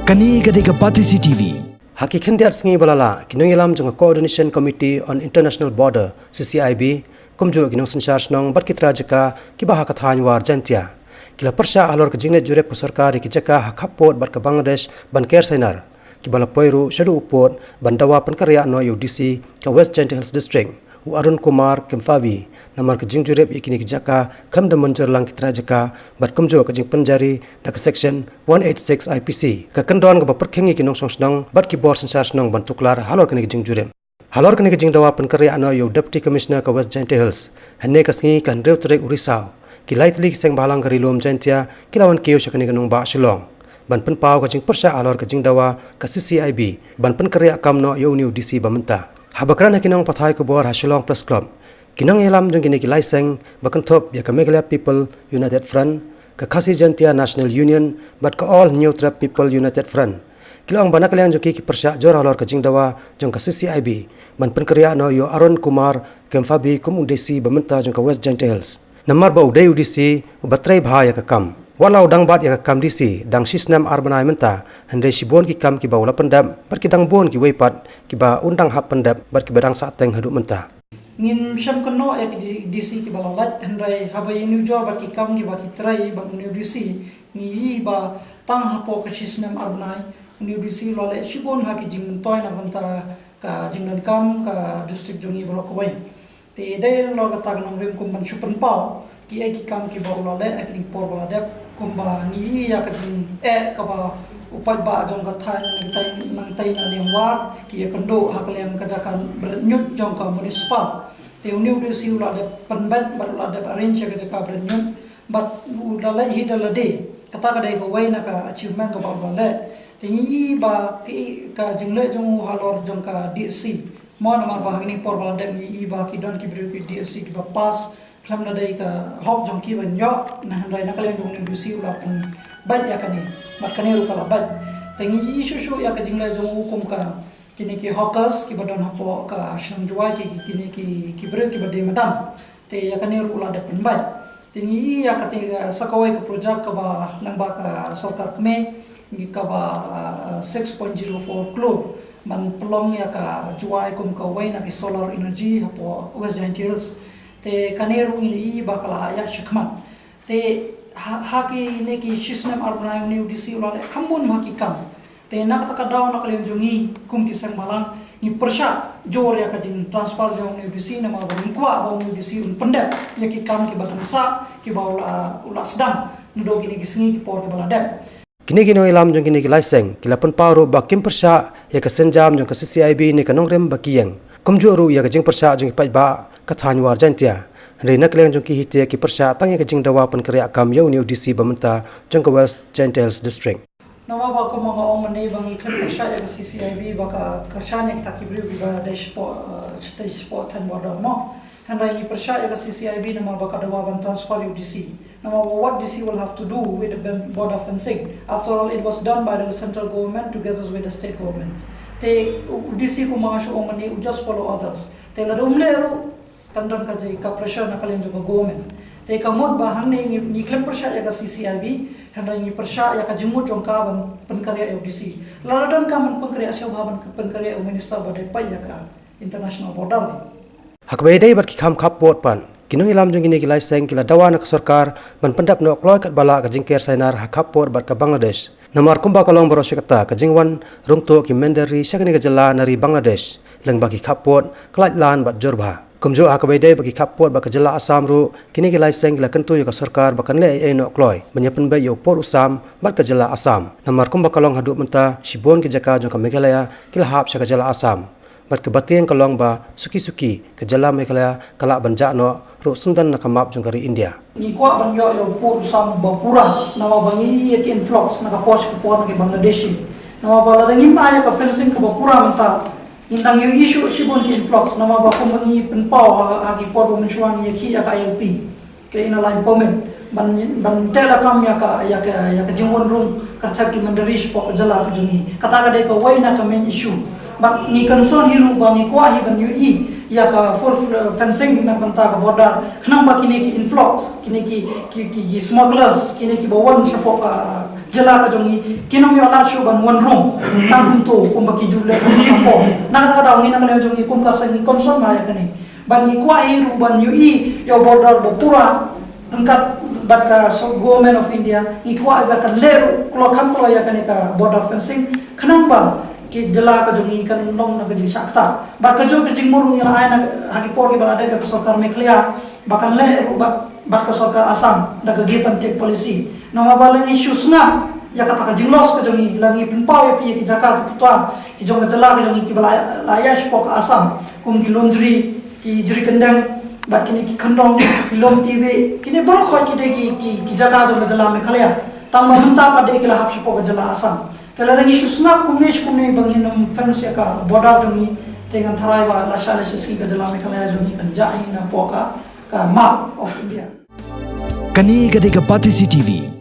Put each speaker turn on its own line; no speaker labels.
Kani Gadega Patisi TV.
Haki Khendiat Sngi Balala, Kinongilam Jung Coordination Committee on International Border, CCIB, Kumju Kinong Sanchar Snong, Barkitra Jaka, Kibaha Kathanyawar Jantia. Kila Persha Alor Kajingne Jure Pusarkari Kijaka, Hakapot, Barka Bangladesh, Banker Senar, Kibala Poiru, Shadu Upot, Bandawa Pankarya No UDC, Ka West Gentle Hills District, Arun Kumar Kemfabi, Namar Kajing Jurep Ikini Kijaka, Kam de Munjur Lang Kitra Jaka, Barkumjo Kajing Panjari, Dak Section 186 IPC, Kakandon Ka Baperkengi Kinong Songsnong, Bat Kibor Sensar Snong Bantuklar, Halor Kani Kajing Jurep. Halor Kani Kajing Dawa Pankarya No Yu Deputy Commissioner Ka West Gentle Hills, Henne Kasngi Kan Rew Turek Urisau, Kilaitli Seng Balang Karilom Gentia, Kilawan Keo Shakani Kanong Ba Shillong. Ban pen pau Kajing Persha Alor Kajing Dawa Ka CCIB, Ban Pankarya Kam No Yu New DC Bamenta. Habakran Kinong Pathai Ko Bor Hashilong Press Club. Kinong Elam Jung Kini Kilaiseng, Bakantop Yaka Meghalaya People United Front, Ka Khasi Jantia National Union, Bat Ka All New Trap People United Front. Kilong Banakalian Jung Ki Persha Jor Halor Kajing Dawa Jung Ka CCIB, Ban Pankarya No Yo Arun Kumar Kemfabi Kum UDC Bamenta Jung Ka West Gentle Hills. Namar Ba Uday UDC Ubatray Bha Yaka Kam. Walau dang bat yaka kam DC, dang sisnam arbanai menta, hendai sibon ki kam ki bawla pendap, bar ki dang bon ki weipat, ki ba undang hap pendap, bar ki badang saateng haduk menta.
Ngin syam keno ya ki DC ki balalat, hendai habai new job bar ki kam ki ba ki trai ba new DC, ngi ba tang hapo ka sisnam arbanai, new DC lole sibon ha ki jing mentoy na menta ka jingnan kam ka district jongi brokawai. Te dai lo ka tag nang rim kum ban supen pau, ki ai ki kam ki bawla le ek ni por bala dep kumba ngi ya ka jing ka ba upat ba jong ka than nang tai na lengwar ki ya kando ha ka leng ka jakan bernyut jong ka municipal te uniu de siu la de panbat ba la de arrange ka jaka bernyut but la la hi de la de kata ka dai ko wai na ka achievement ka ba ba le te ngi ba ki ka jing le jong halor jong ka DC mo na ma ba ni por ba de ngi ba ki don ki bru ki DC ki ba pass Klam na day ka hok jong ki ban yok na handai na kalian jong ni bisi ula pun bad ya kani mat kani ru kala bad tengi isu ya ka jingla jong hukum ka kini ki hawkers ki badon hapo ka shang juai ki kini ki bre ki bade madam te ya kani ru ula de pun bad tengi ya ka te sakawai ka project ka ba lamba ka sarkar kme ni ka ba 6.04 klo man pelong ya ka juai kum ka wai na ki solar energy hapo West Gentle Hills te kaneru ini bakala ya shikman te haki neki shisnam arbanai new DC ulale kambun haki kam te nakata daw nakalian jongi kum kisang malang ni persha jor ya kajing transfer jong new DC na mga ikwa ba new DC un pendep ya ki kam ki badang sa ki baula ula sedang nudo kini kisengi ki por ki baladep
Kini kino ilam jong kini kilaiseng kilapan paro bakim persha ya ka senjam jong ka CCIB ni kanong rem bakiyeng kumjuru ya kajing persha jong ipai ba Kathanyawar Jantia. Hendai nak leng jong ki hitia ki persha tangi kajing dawa pankarya kam yau ni UDC Bamenta jong ka West Gentle Hills District.
Nama ba ko mga ong manay bangi kan persha ya CCIB baka kasanya kita kibru biba stage sport tan wada mo. Hendai ni persha ya CCIB nama baka dawa ban transfer UDC. Nama what DC will have to do with the border fencing. After all, it was done by the central government together with the state government. Te UDC ko mga ong manay just follow others. Te la rumlero tandon ka jay ka pressure na kalian juga government te kamot bahang ni klem persya ya ka CCIB hendai ni persya ya ka jumut jong ka ban penkarya UDC laradon ka man penkarya sya ban penkarya minister badai pai ya ka international border
Hakbai dai bar ki kham khap pot pan kinong ilam jong kini kilai seng kila dawa na sarkar ban pendap no kloi kat bala ka jingker sainar hakap pot bar ka Bangladesh namar kumba kalong baro syakata ka jingwan rungto ki mendari syakani ka jala nari Bangladesh leng baki khap pot klait lan bat jorba Kumjo akabai dai bagi kapot baka jela Asam ru kini ki laiseng la kentu yo ka sarkar bakan le ai no kloi menyapen bai yo por usam bat ka jela Asam namar kum bakalong haduk menta sibon ki jaka jong ka Meghalaya kila hap sya ka jela Asam bat ka bateng kalong ba suki ka jela Meghalaya kala banja no ru sundan na kamap jong kari India
ni kwa ban yo por usam bapura nama bangi ye influx na ka pos ki por na ki Bangladeshi nama bala dangi ma ya ka fencing ka bapura menta Indang yung issue sibon ki influx nama ba ko mangi penpau agi por mensuang ye ki ya ka LP ke ina lain pomen ban tela kam ya ka jingwon room karchak ki mandari spo jala ka jungi kata ka dai ka wai na ka main issue ba ni concern hiru ba ni kwa hi ban yu ya ka full fencing na banta ka border khnang ba kini ki influx kini ki smugglers kini ki bawon spo ka jela ka jongi kinom yo lat shuban one room tam to kum baki jule kum kapo na ka daw ngina ka jongi kum ka sangi konson ma ya kani ban ni kwa i ruban yu i yo border bo pura ngkat bat ka so government of India i kwa ba ka leru klo kam klo ya kani ka border fencing khanang ba ki jela ka jongi kan nom na ka ji sakta ba ka jo ka jing murung ya ai na hagi por ki balade ka sarkar mekhlia bakan leru bat ka sarkar Assam da ka give and take policy nama balang issues na ya kata ka jinglos ka jongi lagi pinpau ya pi ki Jakarta putwa ki jonga jela ka jongi ki bala layash po ka Assam kum ki lomjri ki jri kendang bat kini ki khandong ki lom tv kini boro kho ki de ki jaga jonga jela me khalya tamba munta pa de ki la hap po ka jela Assam tela lagi issues na kumne bangin fence ya ka border jongi tengan tharai ba la shala shi ka jela me khalya jongi kan jai na po ka map of India
Kani Gadega Pati CTV.